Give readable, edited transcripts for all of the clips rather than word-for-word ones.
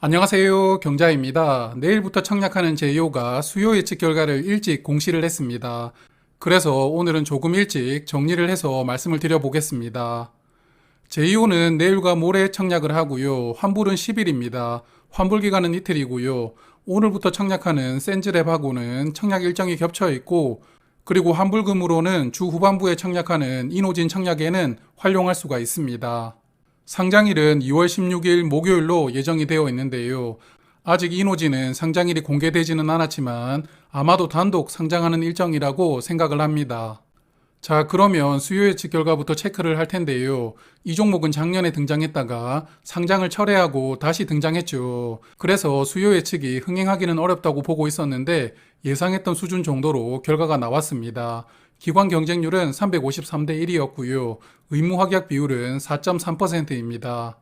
안녕하세요. 경자입니다. 내일부터 청약하는 제이오가 수요 예측 결과를 일찍 공시를 했습니다. 그래서 오늘은 조금 일찍 정리를 해서 말씀을 드려보겠습니다. 제이오는 내일과 모레 청약을 하고요. 환불은 10일입니다. 환불 기간은 이틀이고요. 오늘부터 청약하는 센즈랩하고는 청약 일정이 겹쳐 있고, 그리고 환불금으로는 주 후반부에 청약하는 이노진 청약에는 활용할 수가 있습니다. 상장일은 2월 16일 목요일로 예정이 되어 있는데요. 아직 이노진은 상장일이 공개되지는 않았지만 아마도 단독 상장하는 일정이라고 생각을 합니다. 자, 그러면 수요 예측 결과부터 체크를 할 텐데요. 이 종목은 작년에 등장했다가 상장을 철회하고 다시 등장했죠. 그래서 수요 예측이 흥행하기는 어렵다고 보고 있었는데 예상했던 수준 정도로 결과가 나왔습니다. 기관 경쟁률은 353대 1이었고요. 의무 확약 비율은 4.3%입니다.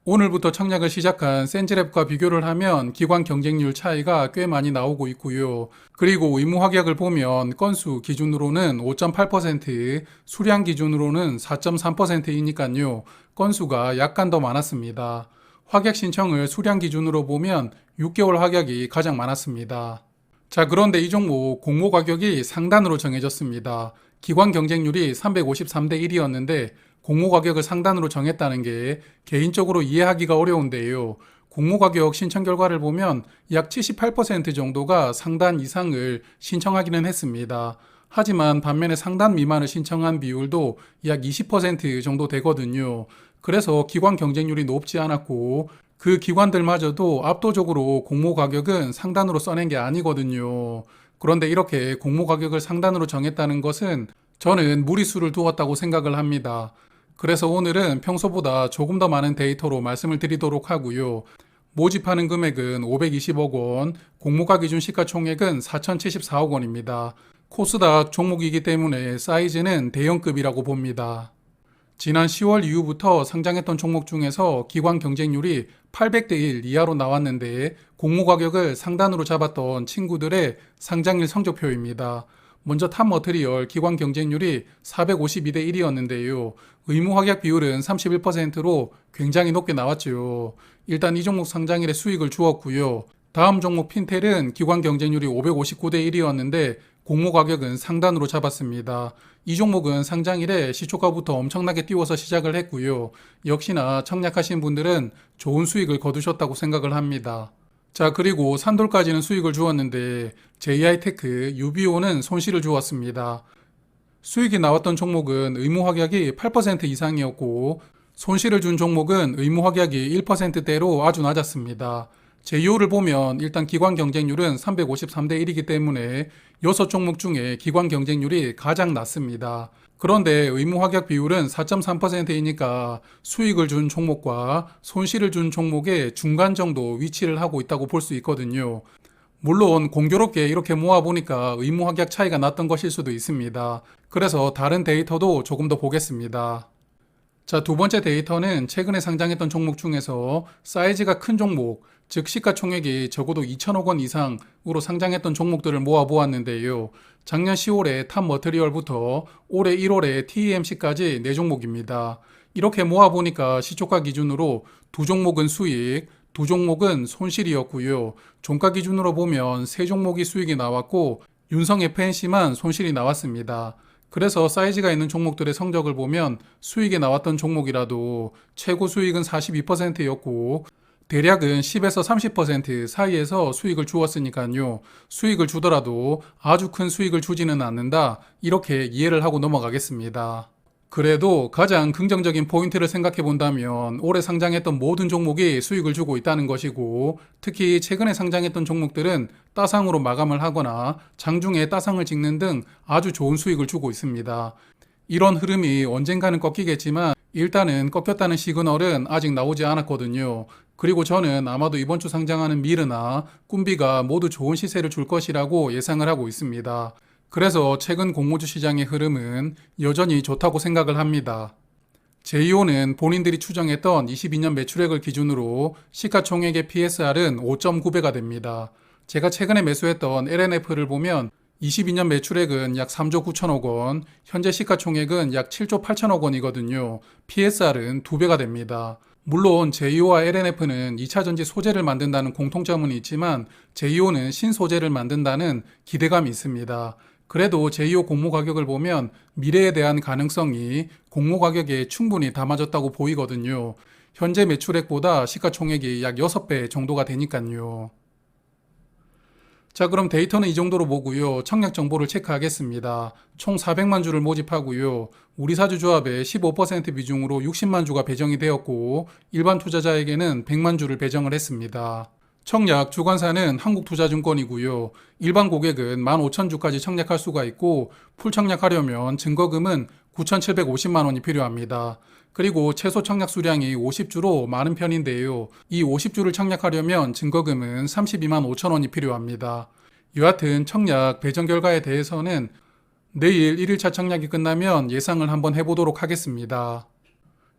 오늘부터 청약을 시작한 센즈랩과 비교를 하면 기관 경쟁률 차이가 꽤 많이 나오고 있고요. 그리고 의무 확약을 보면 건수 기준으로는 5.8%, 수량 기준으로는 4.3%이니까요. 건수가 약간 더 많았습니다. 확약 신청을 수량 기준으로 보면 6개월 확약이 가장 많았습니다. 자, 그런데 이 종목 공모 가격이 상단으로 정해졌습니다. 기관 경쟁률이 353대 1이었는데 공모 가격을 상단으로 정했다는 게 개인적으로 이해하기가 어려운데요. 공모 가격 신청 결과를 보면 약 78% 정도가 상단 이상을 신청하기는 했습니다. 하지만 반면에 상단 미만을 신청한 비율도 약 20% 정도 되거든요. 그래서 기관 경쟁률이 높지 않았고 그 기관들마저도 압도적으로 공모 가격은 상단으로 써낸 게 아니거든요. 그런데 이렇게 공모 가격을 상단으로 정했다는 것은 저는 무리수를 두었다고 생각을 합니다. 그래서 오늘은 평소보다 조금 더 많은 데이터로 말씀을 드리도록 하고요. 모집하는 금액은 520억 원, 공모가 기준 시가총액은 4,074억 원입니다. 코스닥 종목이기 때문에 사이즈는 대형급이라고 봅니다. 지난 10월 이후부터 상장했던 종목 중에서 기관 경쟁률이 800대 1 이하로 나왔는데 공모 가격을 상단으로 잡았던 친구들의 상장일 성적표입니다. 먼저 탑머트리얼 기관 경쟁률이 452대 1이었는데요. 의무 확약 비율은 31%로 굉장히 높게 나왔죠. 일단 이 종목 상장일에 수익을 주었고요. 다음 종목 핀텔은 기관 경쟁률이 559대 1이었는데 공모 가격은 상단으로 잡았습니다. 이 종목은 상장일에 시초가부터 엄청나게 띄워서 시작을 했고요. 역시나 청약하신 분들은 좋은 수익을 거두셨다고 생각을 합니다. 자, 그리고 산돌까지는 수익을 주었는데 JI테크, UBO는 손실을 주었습니다. 수익이 나왔던 종목은 의무 확약이 8% 이상이었고 손실을 준 종목은 의무 확약이 1%대로 아주 낮았습니다. 제이오를 보면 일단 기관 경쟁률은 353대 1이기 때문에 6종목 중에 기관 경쟁률이 가장 낮습니다. 그런데 의무 확약 비율은 4.3%이니까 수익을 준 종목과 손실을 준 종목의 중간 정도 위치를 하고 있다고 볼 수 있거든요. 물론 공교롭게 이렇게 모아보니까 의무 확약 차이가 났던 것일 수도 있습니다. 그래서 다른 데이터도 조금 더 보겠습니다. 자, 두 번째 데이터는 최근에 상장했던 종목 중에서 사이즈가 큰 종목, 즉 시가총액이 적어도 2천억 원 이상으로 상장했던 종목들을 모아보았는데요. 작년 10월에 탑머트리얼부터 올해 1월에 TEMC까지 4종목입니다. 이렇게 모아보니까 시초가 기준으로 두 종목은 수익, 두 종목은 손실이었고요. 종가 기준으로 보면 세 종목이 수익이 나왔고 윤성 FNC만 손실이 나왔습니다. 그래서 사이즈가 있는 종목들의 성적을 보면 수익이 나왔던 종목이라도 최고 수익은 42%였고 대략은 10에서 30% 사이에서 수익을 주었으니까요. 수익을 주더라도 아주 큰 수익을 주지는 않는다. 이렇게 이해를 하고 넘어가겠습니다. 그래도 가장 긍정적인 포인트를 생각해 본다면 올해 상장했던 모든 종목이 수익을 주고 있다는 것이고 특히 최근에 상장했던 종목들은 따상으로 마감을 하거나 장중에 따상을 찍는 등 아주 좋은 수익을 주고 있습니다. 이런 흐름이 언젠가는 꺾이겠지만 일단은 꺾였다는 시그널은 아직 나오지 않았거든요. 그리고 저는 아마도 이번 주 상장하는 미르나 꿈비가 모두 좋은 시세를 줄 것이라고 예상을 하고 있습니다. 그래서 최근 공모주 시장의 흐름은 여전히 좋다고 생각을 합니다. 제이오는 본인들이 추정했던 22년 매출액을 기준으로 시가총액의 PSR은 5.9배가 됩니다. 제가 최근에 매수했던 LNF를 보면 22년 매출액은 약 3조 9천억 원, 현재 시가총액은 약 7조 8천억 원이거든요. PSR은 2배가 됩니다. 물론 제2호와 LNF는 2차 전지 소재를 만든다는 공통점은 있지만 제2호는 신소재를 만든다는 기대감이 있습니다. 그래도 제2호 공모 가격을 보면 미래에 대한 가능성이 공모 가격에 충분히 담아졌다고 보이거든요. 현재 매출액보다 시가총액이 약 6배 정도가 되니까요. 자, 그럼 데이터는 이 정도로 보고요. 청약 정보를 체크하겠습니다. 총 400만 주를 모집하고요. 우리사주 조합의 15% 비중으로 60만 주가 배정이 되었고 일반 투자자에게는 100만 주를 배정을 했습니다. 청약 주관사는 한국투자증권이고요. 일반 고객은 15,000주까지 청약할 수가 있고 풀 청약하려면 증거금은 9,750만 원이 필요합니다. 그리고 최소 청약 수량이 50주로 많은 편인데요. 이 50주를 청약하려면 증거금은 32만 5천 원이 필요합니다. 여하튼 청약 배정 결과에 대해서는 내일 1일차 청약이 끝나면 예상을 한번 해보도록 하겠습니다.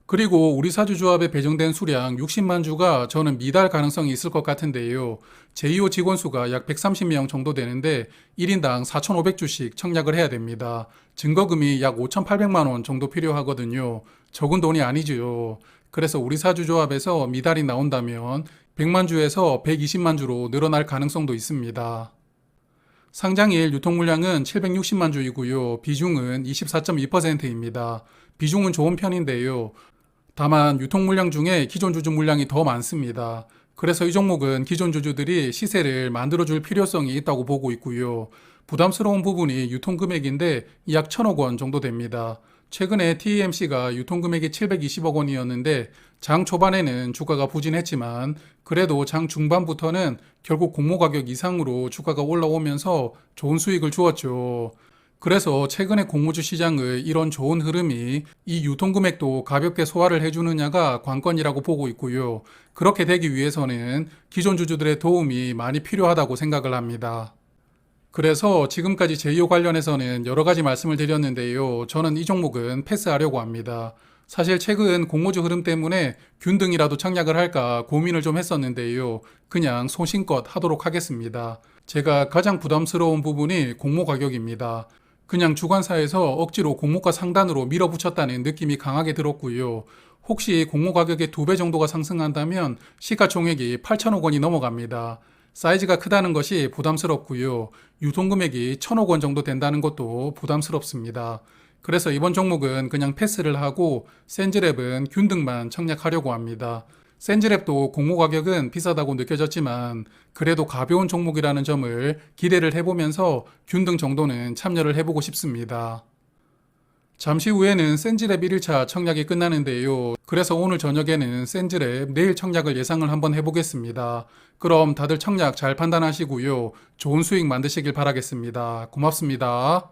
그리고 우리 사주조합에 배정된 수량 60만 주가 저는 미달 가능성이 있을 것 같은데요. 제2호 직원 수가 약 130명 정도 되는데 1인당 4,500주씩 청약을 해야 됩니다. 증거금이 약 5,800만 원 정도 필요하거든요. 적은 돈이 아니죠. 그래서 우리 사주조합에서 미달이 나온다면 100만 주에서 120만 주로 늘어날 가능성도 있습니다. 상장일 유통 물량은 760만 주이고요. 비중은 24.2%입니다. 비중은 좋은 편인데요. 다만 유통 물량 중에 기존 주주 물량이 더 많습니다. 그래서 이 종목은 기존 주주들이 시세를 만들어줄 필요성이 있다고 보고 있고요. 부담스러운 부분이 유통 금액인데 약 1,000억 원 정도 됩니다. 최근에 TEMC가 유통 금액이 720억 원이었는데 장 초반에는 주가가 부진했지만 그래도 장 중반부터는 결국 공모 가격 이상으로 주가가 올라오면서 좋은 수익을 주었죠. 그래서 최근에 공모주 시장의 이런 좋은 흐름이 이 유통금액도 가볍게 소화를 해주느냐가 관건이라고 보고 있고요. 그렇게 되기 위해서는 기존 주주들의 도움이 많이 필요하다고 생각을 합니다. 그래서 지금까지 제2호 관련해서는 여러 가지 말씀을 드렸는데요. 저는 이 종목은 패스하려고 합니다. 사실 최근 공모주 흐름 때문에 균등이라도 청약을 할까 고민을 좀 했었는데요. 그냥 소신껏 하도록 하겠습니다. 제가 가장 부담스러운 부분이 공모 가격입니다. 그냥 주관사에서 억지로 공모가 상단으로 밀어붙였다는 느낌이 강하게 들었고요. 혹시 공모 가격의 2배 정도가 상승한다면 시가총액이 8천억 원이 넘어갑니다. 사이즈가 크다는 것이 부담스럽고요. 유통금액이 1,000억 원 정도 된다는 것도 부담스럽습니다. 그래서 이번 종목은 그냥 패스를 하고 센즈랩은 균등만 청약하려고 합니다. 센즈랩도 공모 가격은 비싸다고 느껴졌지만 그래도 가벼운 종목이라는 점을 기대를 해보면서 균등 정도는 참여를 해보고 싶습니다. 잠시 후에는 센즈랩 1일차 청약이 끝나는데요. 그래서 오늘 저녁에는 센즈랩 내일 청약을 예상을 한번 해보겠습니다. 그럼 다들 청약 잘 판단하시고요. 좋은 수익 만드시길 바라겠습니다. 고맙습니다.